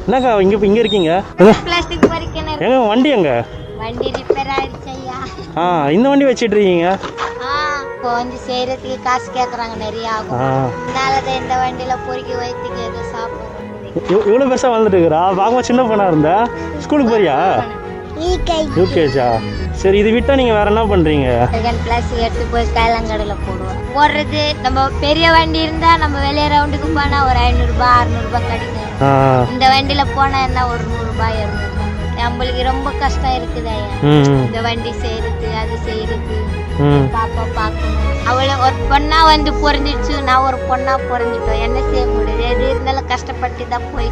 என்னக்கா இங்கே இருக்கீங்க? பிளாஸ்டிக் பறிக்கணும். எங்க வண்டி எங்க? வண்டி ரிப்பேர் ஆயிடுச்சு ஐயா. இந்த வண்டி வச்சிட்டு இருக்கீங்க? இப்போ வந்து செய்யறதுக்கு காசு கேட்குறாங்க நிறைய ஆகும். அதனாலதான் இந்த வண்டியில பொறுக்கி வைத்துக்கு ஏதோ சாப்பிடுறோம். இவ்வளோ பெருசாக வளர்ந்துட்டு இருக்கிறா? பார்க்கும்போது சின்ன பொண்ணா இருந்தா. ஸ்கூலுக்கு போறியா? யூகேஜா? சரி, இது விட்டா நீங்க வேற என்ன பண்றீங்க? செகண்ட் கிளாஸ் எடுத்து போய் கைலங்கடையில போடுவோம். போடுறது நம்ம பெரிய வண்டி இருந்தா நம்ம வெளியே ரவுண்டுக்கு போனா ஒரு 500 ரூபாய் 600 ரூபாய் கிடைக்கும். இந்த வண்டியில போனா என்ன ஒரு 100 ரூபாய் 200 ரூபாய். நம்மளுக்கு ரொம்ப கஷ்டம் இருக்குது ஐயா. இந்த வண்டி செய்யறது அது செய்யறது பாப்பா பார்க்கணும். அவளை ஒரு பொண்ணா வந்து பொறந்துடுச்சு, நான் ஒரு பொண்ணா பொறந்துட்டோம். என்ன செய்ய முடியாது? எது இருந்தாலும் கஷ்டப்பட்டு தான் போய்.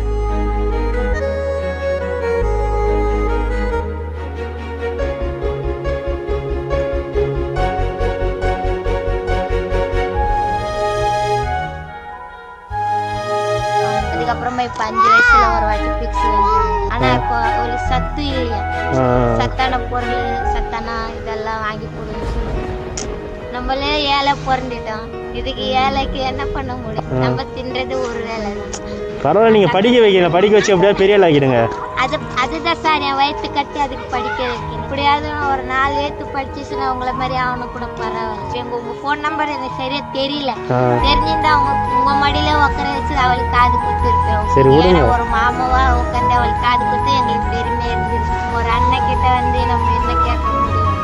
அதுக்கப்புறமா இப்ப 5 வயசுல ஒரு வாட்டி பிக்ஸ் வந்து. ஆனா இப்போ ஒரு சத்து இல்லையா, சத்தான பொருள் சத்தான இதெல்லாம் வாங்கி போடுன்னு சொல்லுவோம். நம்மளே ஏழை பிறந்துட்டோம். இதுக்கு ஏழைக்கு என்ன பண்ண முடியும்? நம்ம தின்றது ஒரு வேலை தான். பரவாயில்ல, நீங்க படிக்க வைக்கிறீங்க. படிக்க வச்சு எப்படியாவது பெரிய ஆள் ஆகிடுங்க. அதுதான் சார் என் வயிற்று கட்டி அதுக்கு படிக்க வைக்கணும். எப்படியாவது ஒரு 4 ஏத்து படிச்சுன்னா அவங்கள மாதிரி ஆகணும் கூட பரவாயில்ல. உங்க போன் நம்பர் எனக்கு சரியா தெரியல. தெரிஞ்சிருந்தா உங்க மடியில உட்கார வச்சு அவளுக்கு காது கொடுத்துருப்பேன். ஒரு மாமாவா உட்காந்து அவளுக்கு காது கொடுத்து எங்களுக்கு பெருமையா இருந்துச்சு. ஒரு அண்ணன் கிட்ட வந்து நம்ம என்ன கேட்க முடியும்?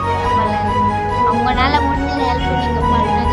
அவங்களால முடிஞ்ச ஹெல்ப் நீங்க பண்ணுங்க.